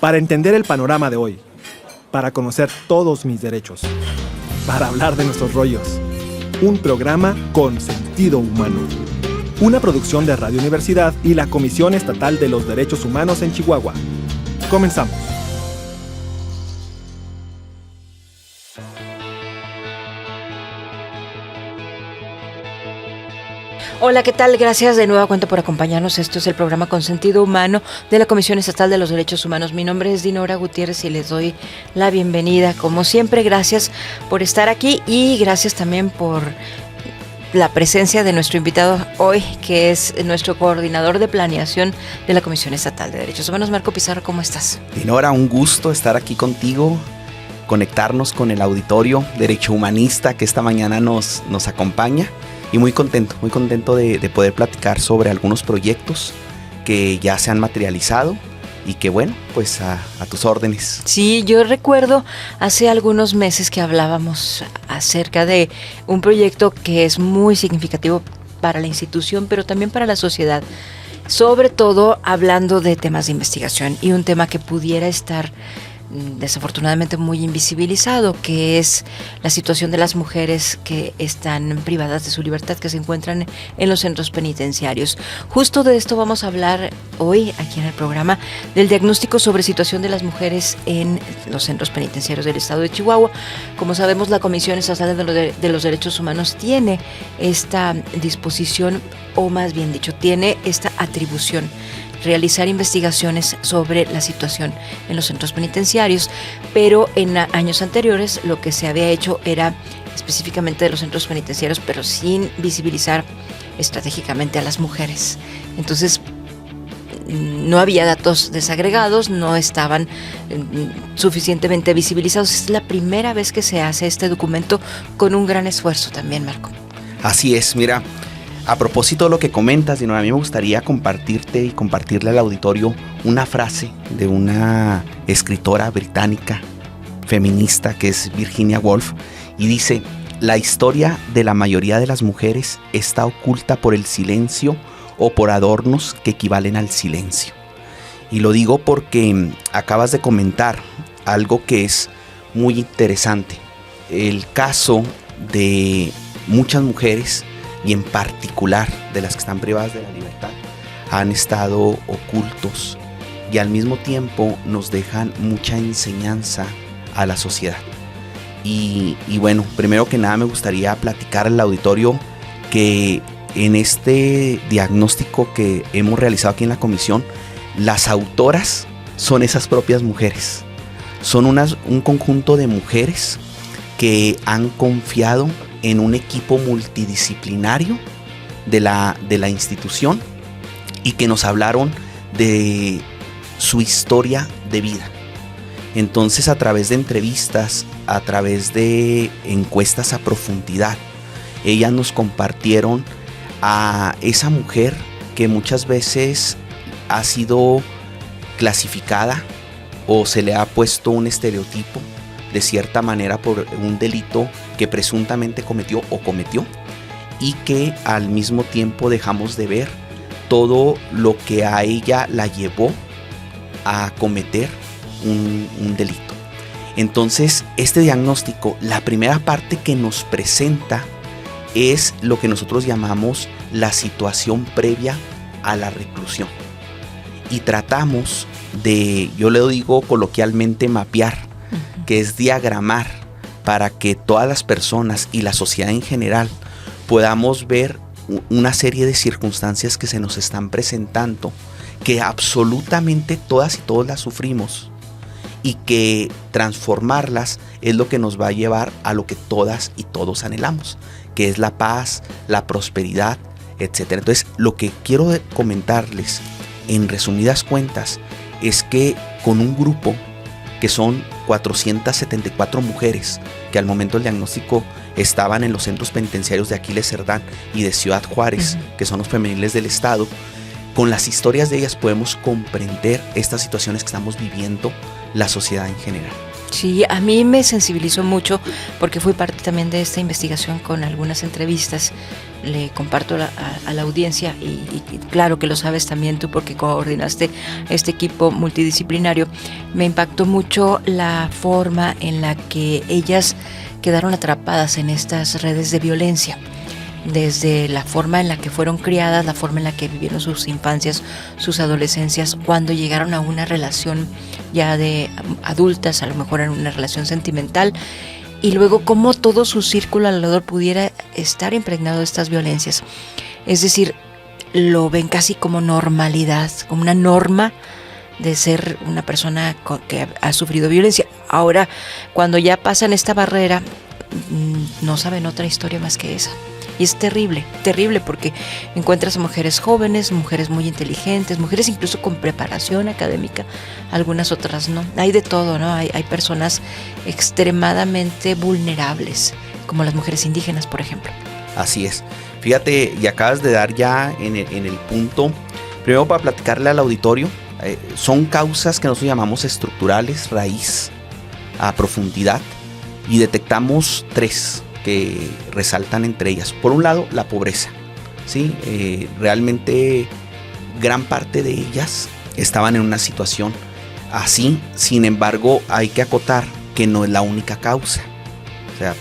Para entender el panorama de hoy, para conocer todos mis derechos, para hablar de nuestros rollos. Un programa con sentido humano. Una producción de Radio Universidad y la Comisión Estatal de los Derechos Humanos en Chihuahua. Comenzamos. Hola, ¿qué tal? Gracias de nueva cuenta por acompañarnos. Esto es el programa Con Sentido Humano de la Comisión Estatal de los Derechos Humanos. Mi nombre es Dinora Gutiérrez y les doy la bienvenida. Como siempre, gracias por estar aquí y gracias también por la presencia de nuestro invitado hoy, que es nuestro coordinador de planeación de la Comisión Estatal de Derechos Humanos, Marco Pizarro. ¿Cómo estás? Dinora, un gusto estar aquí contigo, conectarnos con el auditorio derecho humanista que esta mañana nos acompaña. Y muy contento de poder platicar sobre algunos proyectos que ya se han materializado y que bueno, pues a tus órdenes. Sí, yo recuerdo hace algunos meses que hablábamos acerca de un proyecto que es muy significativo para la institución, pero también para la sociedad, sobre todo hablando de temas de investigación y un tema que pudiera estar desafortunadamente muy invisibilizado, que es la situación de las mujeres que están privadas de su libertad, que se encuentran en los centros penitenciarios. Justo de esto vamos a hablar hoy aquí en el programa, del diagnóstico sobre situación de las mujeres en los centros penitenciarios del estado de Chihuahua. Como sabemos, la Comisión Estatal de los Derechos Humanos tiene esta disposición, o más bien dicho, tiene esta atribución: realizar investigaciones sobre la situación en los centros penitenciarios, pero en años anteriores lo que se había hecho era específicamente de los centros penitenciarios, pero sin visibilizar estratégicamente a las mujeres. Entonces, no había datos desagregados, no estaban suficientemente visibilizados. Es la primera vez que se hace este documento con un gran esfuerzo también, Marco. Así es, mira. A propósito de lo que comentas, Dinora, a mí me gustaría compartirte y compartirle al auditorio una frase de una escritora británica feminista que es Virginia Woolf, y dice: la historia de la mayoría de las mujeres está oculta por el silencio o por adornos que equivalen al silencio. Y lo digo porque acabas de comentar algo que es muy interesante. El caso de muchas mujeres, y en particular de las que están privadas de la libertad, han estado ocultos y al mismo tiempo nos dejan mucha enseñanza a la sociedad. Y bueno, primero que nada me gustaría platicar al auditorio que en este diagnóstico que hemos realizado aquí en la comisión, las autoras son esas propias mujeres. Son un conjunto de mujeres que han confiado en un equipo multidisciplinario de la institución y que nos hablaron de su historia de vida. Entonces, a través de entrevistas, a través de encuestas a profundidad, ellas nos compartieron a esa mujer que muchas veces ha sido clasificada o se le ha puesto un estereotipo de cierta manera por un delito que presuntamente cometió y que al mismo tiempo dejamos de ver todo lo que a ella la llevó a cometer un delito. Entonces, este diagnóstico, la primera parte que nos presenta es lo que nosotros llamamos la situación previa a la reclusión. Y tratamos de, yo le digo coloquialmente, mapear, que es diagramar, para que todas las personas y la sociedad en general podamos ver una serie de circunstancias que se nos están presentando, que absolutamente todas y todos las sufrimos, y que transformarlas es lo que nos va a llevar a lo que todas y todos anhelamos, que es la paz, la prosperidad, etc. Entonces, lo que quiero comentarles en resumidas cuentas es que con un grupo que son 474 mujeres que al momento del diagnóstico estaban en los centros penitenciarios de Aquiles Cerdán y de Ciudad Juárez, que son los femeniles del estado. Con las historias de ellas podemos comprender estas situaciones que estamos viviendo la sociedad en general. Sí, a mí me sensibilizó mucho porque fui parte también de esta investigación con algunas entrevistas. Le comparto a la audiencia y claro que lo sabes también tú porque coordinaste este equipo multidisciplinario. Me impactó mucho la forma en la que ellas quedaron atrapadas en estas redes de violencia. Desde la forma en la que fueron criadas, la forma en la que vivieron sus infancias, sus adolescencias, cuando llegaron a una relación ya de adultas, a lo mejor en una relación sentimental, y luego cómo todo su círculo alrededor pudiera estar impregnado de estas violencias. Es decir, lo ven casi como normalidad, como una norma de ser una persona que ha sufrido violencia. Ahora, cuando ya pasan esta barrera, no saben otra historia más que esa. Y es terrible, terrible porque encuentras a mujeres jóvenes, mujeres muy inteligentes, mujeres incluso con preparación académica, algunas otras no. Hay de todo, ¿no? Hay personas extremadamente vulnerables, como las mujeres indígenas, por ejemplo. Así es. Fíjate, y acabas de dar ya en el punto, primero para platicarle al auditorio, son causas que nosotros llamamos estructurales, raíz, a profundidad, y detectamos 3 que resaltan entre ellas. Por un lado, la pobreza, ¿sí? Realmente gran parte de ellas estaban en una situación así. Sin embargo, hay que acotar que no es la única causa. O sea,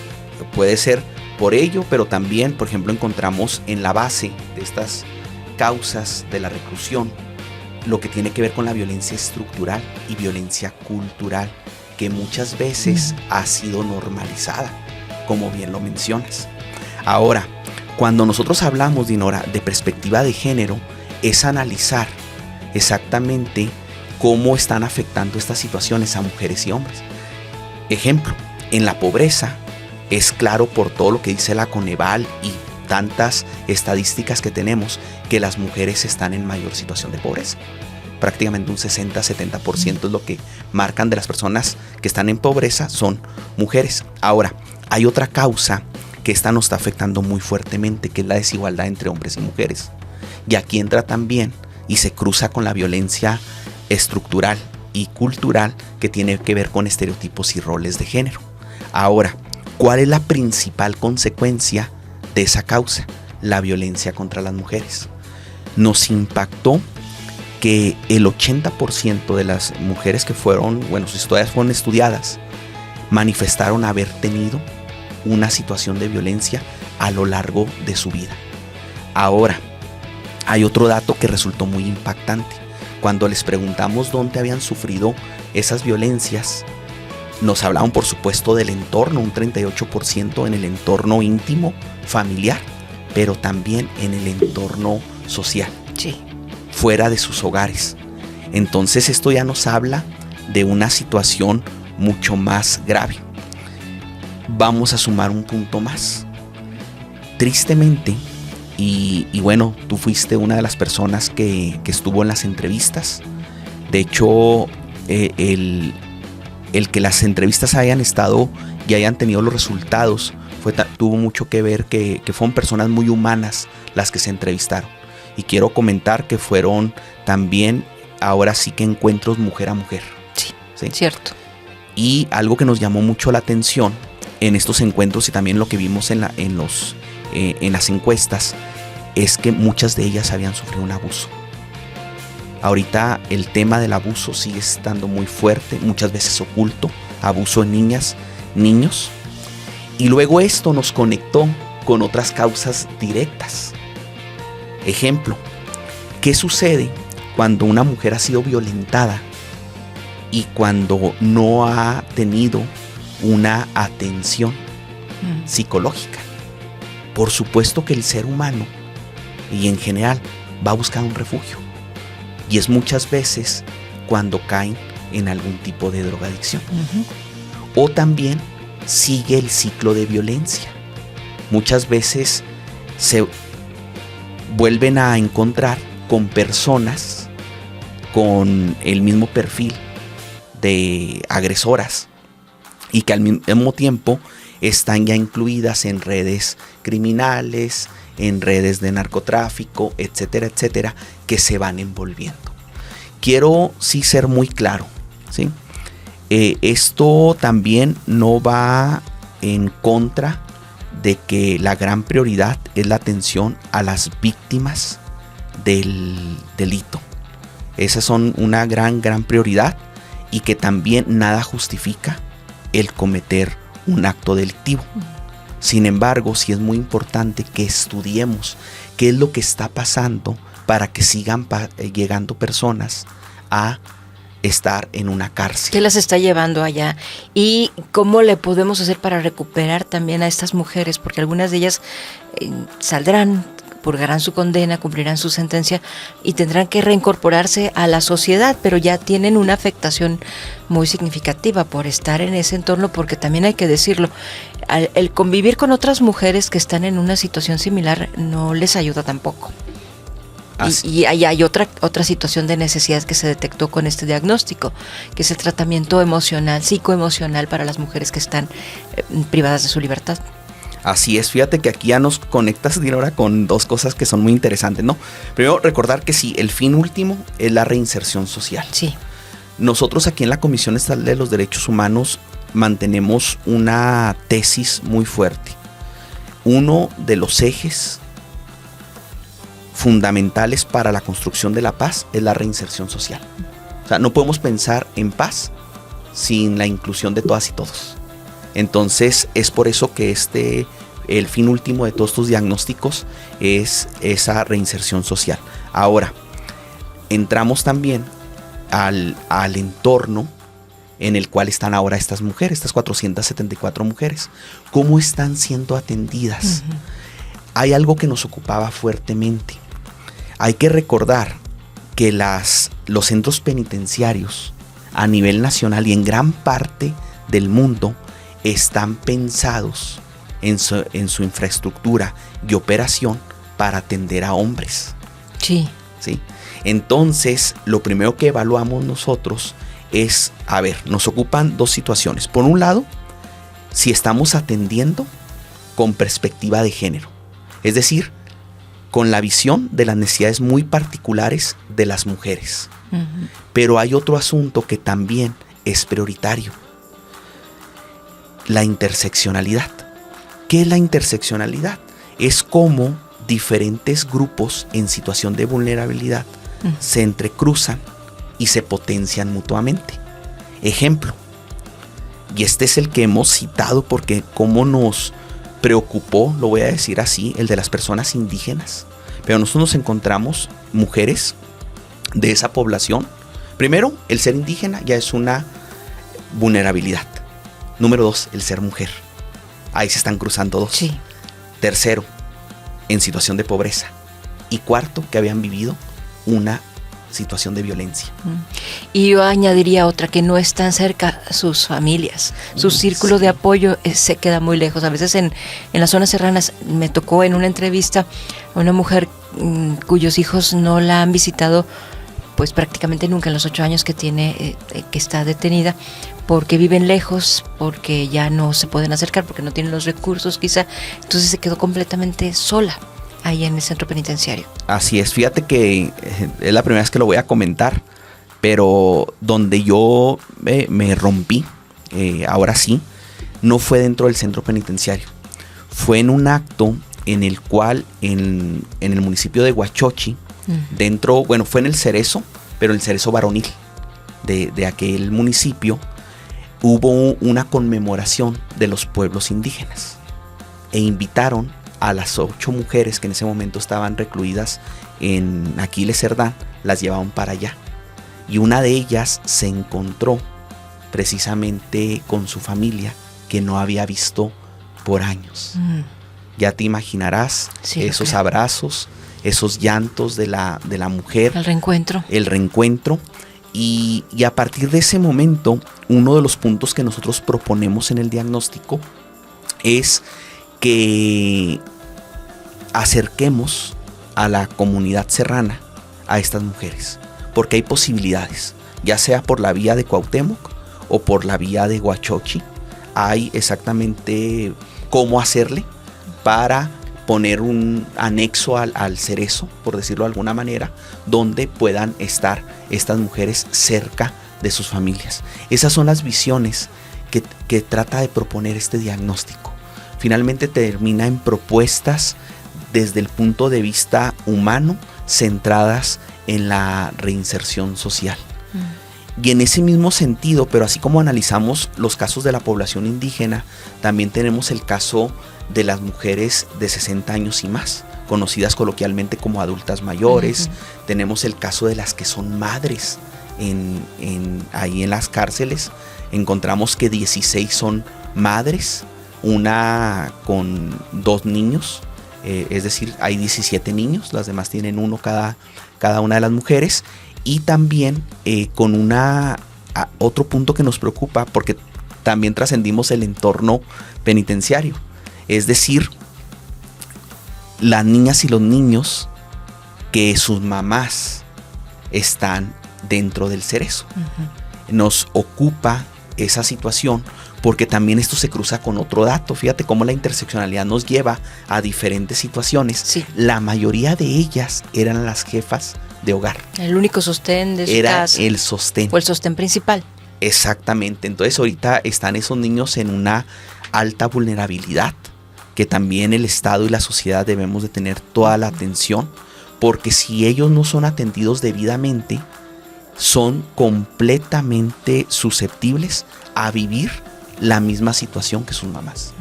puede ser por ello, pero también, por ejemplo, encontramos en la base de estas causas de la reclusión lo que tiene que ver con la violencia estructural y violencia cultural, que muchas veces ha sido normalizada, como bien lo mencionas. Ahora, cuando nosotros hablamos, Dinora, de perspectiva de género, es analizar exactamente cómo están afectando estas situaciones a mujeres y hombres. Ejemplo, en la pobreza, es claro por todo lo que dice la Coneval y tantas estadísticas que tenemos, que las mujeres están en mayor situación de pobreza. Prácticamente un 60-70% es lo que marcan de las personas que están en pobreza son mujeres. Ahora, hay otra causa que esta nos está afectando muy fuertemente, que es la desigualdad entre hombres y mujeres. Y aquí entra también y se cruza con la violencia estructural y cultural que tiene que ver con estereotipos y roles de género. Ahora, ¿cuál es la principal consecuencia de esa causa? La violencia contra las mujeres. Nos impactó que el 80% de las mujeres que sus historias fueron estudiadas, manifestaron haber tenido una situación de violencia a lo largo de su vida. Ahora, hay otro dato que resultó muy impactante. Cuando les preguntamos dónde habían sufrido esas violencias, nos hablaban, por supuesto, del entorno, un 38% en el entorno íntimo, familiar, pero también en el entorno social. Sí. Fuera de sus hogares. Entonces esto ya nos habla de una situación mucho más grave. Vamos a sumar un punto más. Tristemente, y bueno, tú fuiste una de las personas que estuvo en las entrevistas. De hecho, el que las entrevistas hayan estado y hayan tenido los resultados tuvo mucho que ver que fueron personas muy humanas las que se entrevistaron. Y quiero comentar que fueron también, ahora sí que encuentros mujer a mujer. Sí, cierto. Y algo que nos llamó mucho la atención en estos encuentros y también lo que vimos en las encuestas es que muchas de ellas habían sufrido un abuso. Ahorita el tema del abuso sigue estando muy fuerte, muchas veces oculto, abuso en niñas, niños. Y luego esto nos conectó con otras causas directas. Ejemplo, ¿qué sucede cuando una mujer ha sido violentada y cuando no ha tenido una atención psicológica? Por supuesto que el ser humano y en general va a buscar un refugio. Y es muchas veces cuando caen en algún tipo de drogadicción. O también sigue el ciclo de violencia. Muchas veces se vuelven a encontrar con personas con el mismo perfil de agresoras y que al mismo tiempo están ya incluidas en redes criminales, en redes de narcotráfico, etcétera, etcétera, que se van envolviendo. Quiero sí ser muy claro, ¿sí? Esto también no va en contra de que la gran prioridad es la atención a las víctimas del delito. Esas son una gran prioridad, y que también nada justifica el cometer un acto delictivo. Sin embargo, sí es muy importante que estudiemos qué es lo que está pasando para que sigan llegando personas a estar en una cárcel. ¿Qué las está llevando allá? ¿Y cómo le podemos hacer para recuperar también a estas mujeres? Porque algunas de ellas saldrán, purgarán su condena, cumplirán su sentencia y tendrán que reincorporarse a la sociedad, pero ya tienen una afectación muy significativa por estar en ese entorno, porque también hay que decirlo, el convivir con otras mujeres que están en una situación similar no les ayuda tampoco. Y hay otra situación de necesidad que se detectó con este diagnóstico, que es el tratamiento emocional, psicoemocional para las mujeres que están privadas de su libertad. Así es, fíjate que aquí ya nos conectas, Dinora, con dos cosas que son muy interesantes, ¿no? Primero, recordar que sí, el fin último es la reinserción social. Sí. Nosotros aquí en la Comisión Estatal de los Derechos Humanos mantenemos una tesis muy fuerte. Uno de los ejes fundamentales para la construcción de la paz es la reinserción social. O sea, no podemos pensar en paz sin la inclusión de todas y todos. Entonces es por eso que el fin último de todos estos diagnósticos es esa reinserción social. Ahora, entramos también al entorno en el cual están ahora estas mujeres, estas 474 mujeres. ¿Cómo están siendo atendidas? Uh-huh. Hay algo que nos ocupaba fuertemente. Hay que recordar que los centros penitenciarios a nivel nacional y en gran parte del mundo están pensados en su infraestructura y operación para atender a hombres. Sí. ¿Sí? Entonces, lo primero que evaluamos nosotros es, nos ocupan dos situaciones. Por un lado, si estamos atendiendo con perspectiva de género, es decir, con la visión de las necesidades muy particulares de las mujeres. Uh-huh. Pero hay otro asunto que también es prioritario: la interseccionalidad. ¿Qué es la interseccionalidad? Es cómo diferentes grupos en situación de vulnerabilidad se entrecruzan y se potencian mutuamente. Ejemplo, y este es el que hemos citado porque cómo nos preocupó, lo voy a decir así, el de las personas indígenas. Pero nosotros nos encontramos mujeres de esa población. Primero, el ser indígena ya es una vulnerabilidad. Número 2, el ser mujer. Ahí se están cruzando dos. Sí. Tercero, en situación de pobreza. Y cuarto, que habían vivido una situación de violencia. Y yo añadiría otra, que no están cerca sus familias. Su círculo de apoyo se queda muy lejos. A veces en las zonas serranas me tocó en una entrevista a una mujer cuyos hijos no la han visitado pues prácticamente nunca en los 8 años que tiene, que está detenida, porque viven lejos, porque ya no se pueden acercar, porque no tienen los recursos quizá. Entonces se quedó completamente sola ahí en el centro penitenciario. Así es, fíjate que es la primera vez que lo voy a comentar, pero donde yo me rompí, ahora sí, no fue dentro del centro penitenciario. Fue en un acto en el cual en el municipio de Huachochi, dentro, fue en el Cerezo, pero el Cerezo varonil de aquel municipio, hubo una conmemoración de los pueblos indígenas e invitaron a las 8 mujeres que en ese momento estaban recluidas en Aquiles Cerdán, las llevaban para allá. Y una de ellas se encontró precisamente con su familia que no había visto por años. Ya te imaginarás, sí, esos abrazos, esos llantos de la mujer. El reencuentro. El reencuentro. Y a partir de ese momento, uno de los puntos que nosotros proponemos en el diagnóstico es que acerquemos a la comunidad serrana a estas mujeres, porque hay posibilidades, ya sea por la vía de Cuauhtémoc o por la vía de Huachochi. Hay exactamente cómo hacerle para poner un anexo al Cerezo, por decirlo de alguna manera, donde puedan estar estas mujeres cerca de sus familias. Esas son las visiones que trata de proponer este diagnóstico. Finalmente termina en propuestas desde el punto de vista humano, centradas en la reinserción social. Y en ese mismo sentido, pero así como analizamos los casos de la población indígena, también tenemos el caso de las mujeres de 60 años y más, conocidas coloquialmente como adultas mayores. Tenemos el caso de las que son madres ahí en las cárceles. Encontramos que 16 son madres, una con 2 niños, es decir, hay 17 niños, las demás tienen uno cada una de las mujeres. Y también con otro punto que nos preocupa, porque también trascendimos el entorno penitenciario, es decir, las niñas y los niños que sus mamás están dentro del cerezo. Nos ocupa esa situación porque también esto se cruza con otro dato. Fíjate cómo la interseccionalidad nos lleva a diferentes situaciones. Sí. La mayoría de ellas eran las jefas de hogar. El único sostén de su casa. Era el sostén. O el sostén principal. Exactamente. Entonces ahorita están esos niños en una alta vulnerabilidad, que también el Estado y la sociedad debemos de tener toda la atención, porque si ellos no son atendidos debidamente, son completamente susceptibles a vivir la misma situación que sus mamás.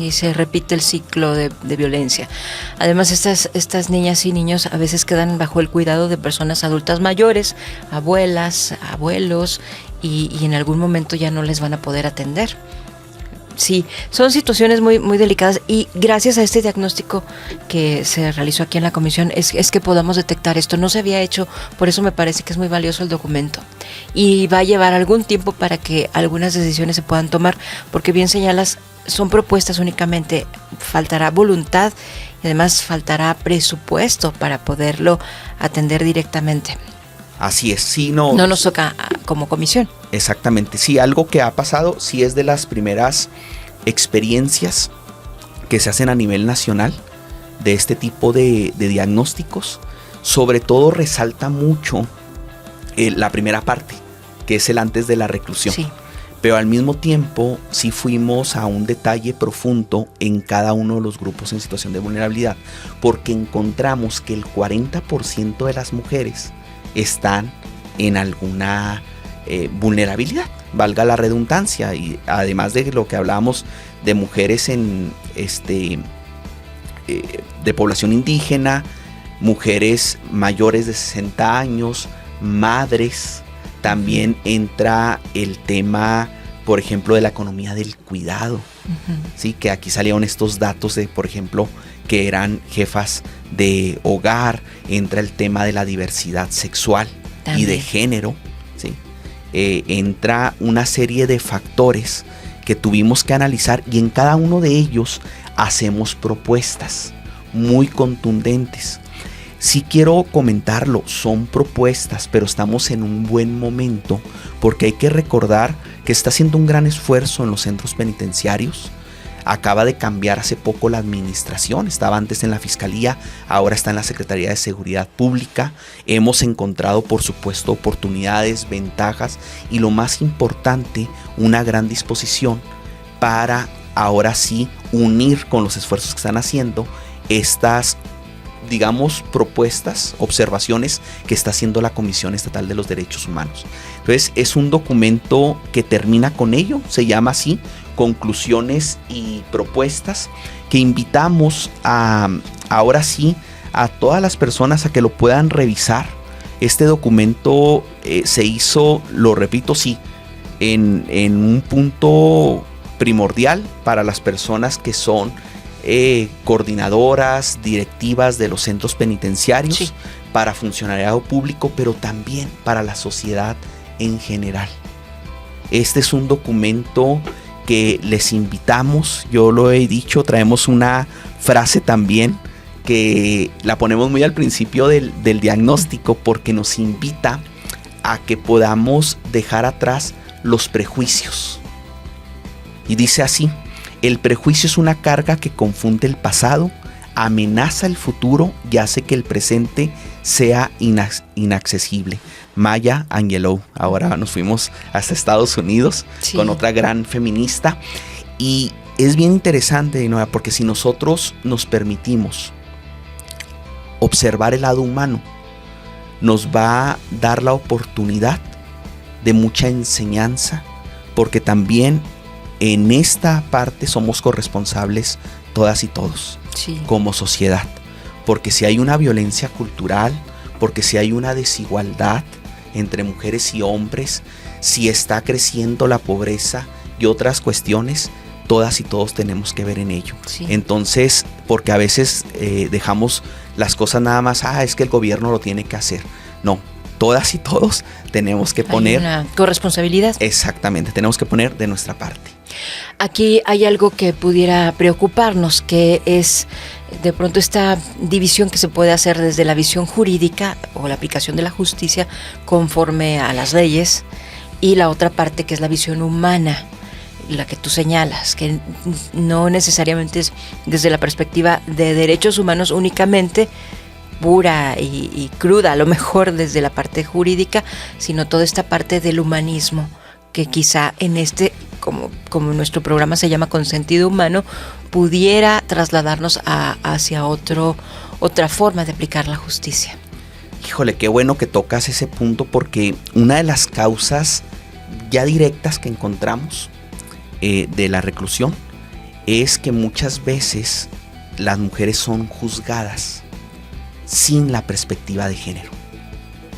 Y se repite el ciclo de violencia. Además, estas niñas y niños a veces quedan bajo el cuidado de personas adultas mayores, abuelas, abuelos, y en algún momento ya no les van a poder atender. Sí, son situaciones muy, muy delicadas, y gracias a este diagnóstico que se realizó aquí en la comisión es que podamos detectar esto. No se había hecho, por eso me parece que es muy valioso el documento, y va a llevar algún tiempo para que algunas decisiones se puedan tomar, porque bien señalas, son propuestas únicamente, faltará voluntad y además faltará presupuesto para poderlo atender directamente. Así es, sí, no nos toca como comisión. Exactamente, sí, algo que ha pasado, sí es de las primeras experiencias que se hacen a nivel nacional de este tipo de diagnósticos. Sobre todo resalta mucho la primera parte, que es el antes de la reclusión. Sí. Pero al mismo tiempo sí fuimos a un detalle profundo en cada uno de los grupos en situación de vulnerabilidad, porque encontramos que el 40% de las mujeres están en alguna vulnerabilidad, valga la redundancia, y además de lo que hablábamos de mujeres de población indígena, mujeres mayores de 60 años, madres, también entra el tema, por ejemplo, de la economía del cuidado. Sí, que aquí salieron estos datos de, por ejemplo, que eran jefas de hogar. Entra el tema de la diversidad sexual también, y de género, ¿sí? Entra una serie de factores que tuvimos que analizar, y en cada uno de ellos hacemos propuestas muy contundentes. Sí quiero comentarlo, son propuestas, pero estamos en un buen momento, porque hay que recordar que está haciendo un gran esfuerzo en los centros penitenciarios. Acaba de cambiar hace poco la administración, estaba antes en la Fiscalía, ahora está en la Secretaría de Seguridad Pública. Hemos encontrado, por supuesto, oportunidades, ventajas y, lo más importante, una gran disposición para ahora sí unir con los esfuerzos que están haciendo estas, digamos, propuestas, observaciones que está haciendo la Comisión Estatal de los Derechos Humanos. Entonces es un documento que termina con ello, se llama así, Conclusiones y Propuestas, que invitamos ahora sí a todas las personas a que lo puedan revisar. Este documento se hizo, lo repito, sí, en un punto primordial para las personas que son coordinadoras, directivas de los centros penitenciarios, sí, para funcionariado público, pero también para la sociedad en general. Este es un documento que les invitamos, yo lo he dicho, traemos una frase también que la ponemos muy al principio del diagnóstico, porque nos invita a que podamos dejar atrás los prejuicios. Y dice así: el prejuicio es una carga que confunde el pasado, amenaza el futuro y hace que el presente sea inaccesible. Maya Angelou. Ahora nos fuimos hasta Estados Unidos con otra gran feminista. Y es bien interesante, ¿no? Porque si nosotros nos permitimos observar el lado humano, nos va a dar la oportunidad de mucha enseñanza, porque también en esta parte somos corresponsables todas y todos, como sociedad. Porque si hay una violencia cultural, porque si hay una desigualdad entre mujeres y hombres, si está creciendo la pobreza y otras cuestiones, todas y todos tenemos que ver en ello. Entonces, porque a veces dejamos las cosas nada más, es que el gobierno lo tiene que hacer. No, todas y todos tenemos que poner... Hay una corresponsabilidad. Exactamente, tenemos que poner de nuestra parte. Aquí hay algo que pudiera preocuparnos, que es de pronto esta división que se puede hacer desde la visión jurídica o la aplicación de la justicia conforme a las leyes, y la otra parte que es la visión humana, la que tú señalas, que no necesariamente es desde la perspectiva de derechos humanos únicamente, pura y cruda, a lo mejor desde la parte jurídica, sino toda esta parte del humanismo, que quizá en como nuestro programa se llama Con Sentido Humano, pudiera trasladarnos hacia otra forma de aplicar la justicia. Híjole, qué bueno que tocas ese punto, porque una de las causas ya directas que encontramos de la reclusión es que muchas veces las mujeres son juzgadas sin la perspectiva de género.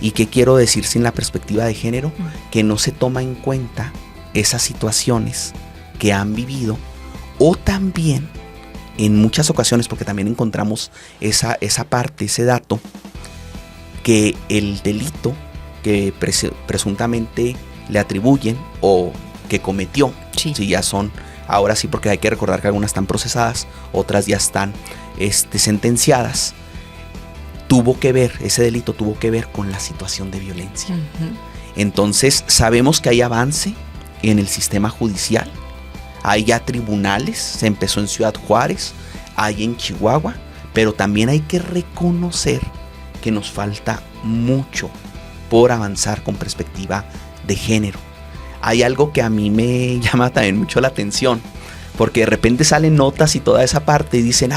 ¿Y qué quiero decir sin la perspectiva de género? Que no se toma en cuenta esas situaciones que han vivido, o también en muchas ocasiones, porque también encontramos esa parte, ese dato, que el delito que presuntamente le atribuyen o que cometió, si ya son, ahora sí, porque hay que recordar que algunas están procesadas, otras ya están sentenciadas, ese delito tuvo que ver con la situación de violencia. Entonces sabemos que hay avance en el sistema judicial, hay ya tribunales, se empezó en Ciudad Juárez, hay en Chihuahua, pero también hay que reconocer que nos falta mucho por avanzar con perspectiva de género. Hay algo que a mí me llama también mucho la atención, porque de repente salen notas y toda esa parte y dicen,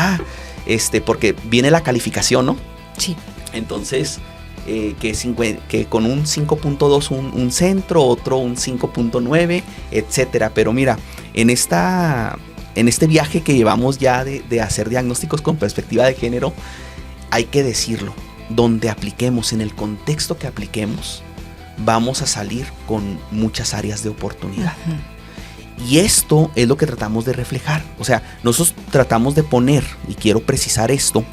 porque viene la calificación, ¿no? Sí. Entonces, que con un 5.2 un centro, otro un 5.9, etcétera. Pero mira, en este viaje que llevamos ya de hacer diagnósticos con perspectiva de género, hay que decirlo, donde apliquemos, en el contexto que apliquemos, vamos a salir con muchas áreas de oportunidad. Y esto es lo que tratamos de reflejar. O sea, nosotros tratamos de poner, y quiero precisar esto,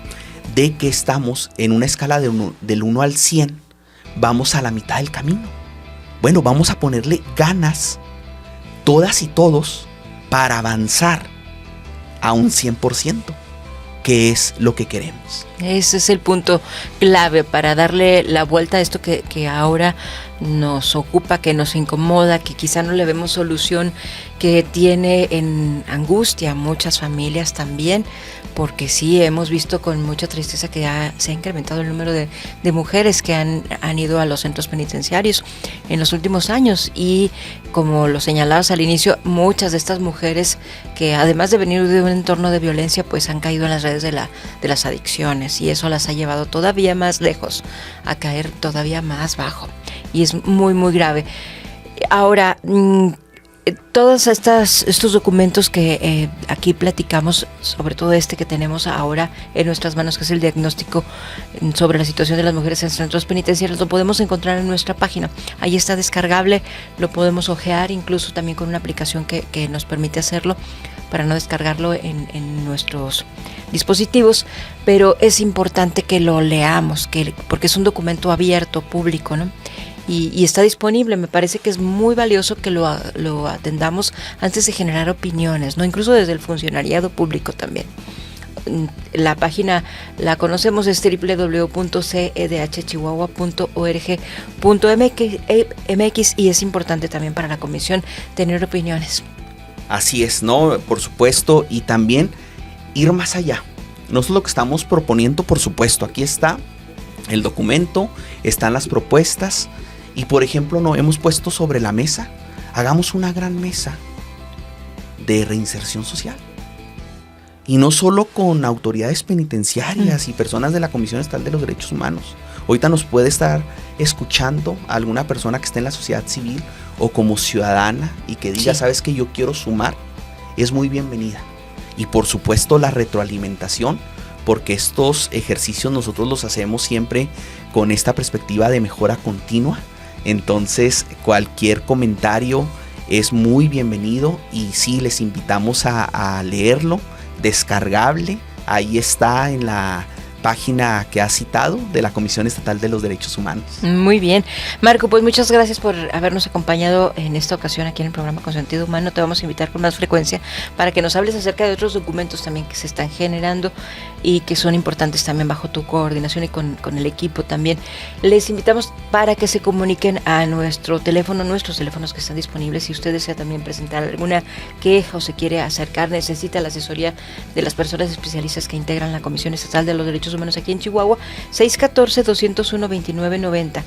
de que estamos en una escala del 1 al 100, vamos a la mitad del camino. Bueno, vamos a ponerle ganas, todas y todos, para avanzar a un 100%, que es lo que queremos. Ese es el punto clave para darle la vuelta a esto que ahora nos ocupa, que nos incomoda, que quizá no le vemos solución, que tiene en angustia muchas familias también, porque sí hemos visto con mucha tristeza que se ha incrementado el número de mujeres que han ido a los centros penitenciarios en los últimos años, y como lo señalabas al inicio, muchas de estas mujeres que además de venir de un entorno de violencia, pues han caído en las redes de las adicciones, y eso las ha llevado todavía más lejos, a caer todavía más bajo, y es muy muy grave. Ahora, todos estos documentos que aquí platicamos, sobre todo que tenemos ahora en nuestras manos, que es el diagnóstico sobre la situación de las mujeres en centros penitenciarios, lo podemos encontrar en nuestra página. Ahí está descargable, lo podemos hojear, incluso también con una aplicación que nos permite hacerlo, para no descargarlo en nuestros dispositivos, pero es importante que lo leamos, porque es un documento abierto, público, ¿no? Y está disponible. Me parece que es muy valioso que lo atendamos antes de generar opiniones, ¿no? Incluso desde el funcionariado público también. La página la conocemos, es www.cedhchihuahua.org.mx, y es importante también para la comisión tener opiniones. Así es, ¿no? Por supuesto, y también ir más allá. Nosotros lo que estamos proponiendo, por supuesto, aquí está el documento, están las propuestas, Y por ejemplo, no hemos puesto sobre la mesa, hagamos una gran mesa de reinserción social. Y no solo con autoridades penitenciarias y personas de la Comisión Estatal de los Derechos Humanos. Ahorita nos puede estar escuchando alguna persona que esté en la sociedad civil o como ciudadana y que diga, ¿sabes qué? Yo quiero sumar. Es muy bienvenida. Y por supuesto la retroalimentación, porque estos ejercicios nosotros los hacemos siempre con esta perspectiva de mejora continua. Entonces cualquier comentario es muy bienvenido y sí, les invitamos a leerlo, descargable. Ahí está en la página que has citado de la Comisión Estatal de los Derechos Humanos. Muy bien. Marco, pues muchas gracias por habernos acompañado en esta ocasión aquí en el programa Con Sentido Humano. Te vamos a invitar con más frecuencia para que nos hables acerca de otros documentos también que se están generando y que son importantes también bajo tu coordinación y con el equipo también. Les invitamos para que se comuniquen a nuestros teléfonos que están disponibles. Si usted desea también presentar alguna queja o se quiere acercar, necesita la asesoría de las personas especialistas que integran la Comisión Estatal de los Derechos Humanos aquí en Chihuahua, 614-201-2990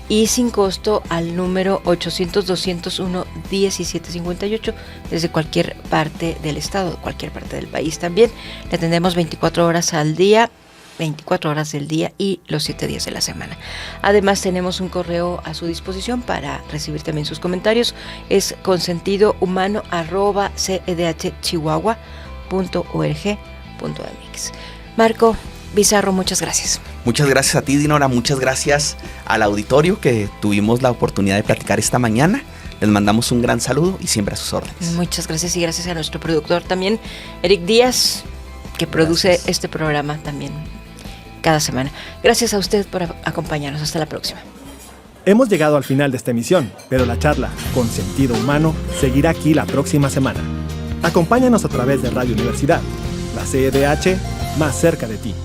y sin costo al número 800-201-1758 desde cualquier parte del estado, cualquier parte del país también. Le atendemos 24 horas al día, 24 horas del día y los 7 días de la semana. Además tenemos un correo a su disposición para recibir también sus comentarios, es consentidohumano@cdhchihuahua.org.mx. Marco Bizarro, muchas gracias. Muchas gracias a ti, Dinora, muchas gracias al auditorio que tuvimos la oportunidad de platicar esta mañana. Les mandamos un gran saludo y siempre a sus órdenes. Muchas gracias y gracias a nuestro productor también, Eric Díaz, que produce este programa también cada semana. Gracias a usted por acompañarnos. Hasta la próxima. Hemos llegado al final de esta emisión, pero la charla Con Sentido Humano seguirá aquí la próxima semana. Acompáñanos a través de Radio Universidad, la CEDH más cerca de ti.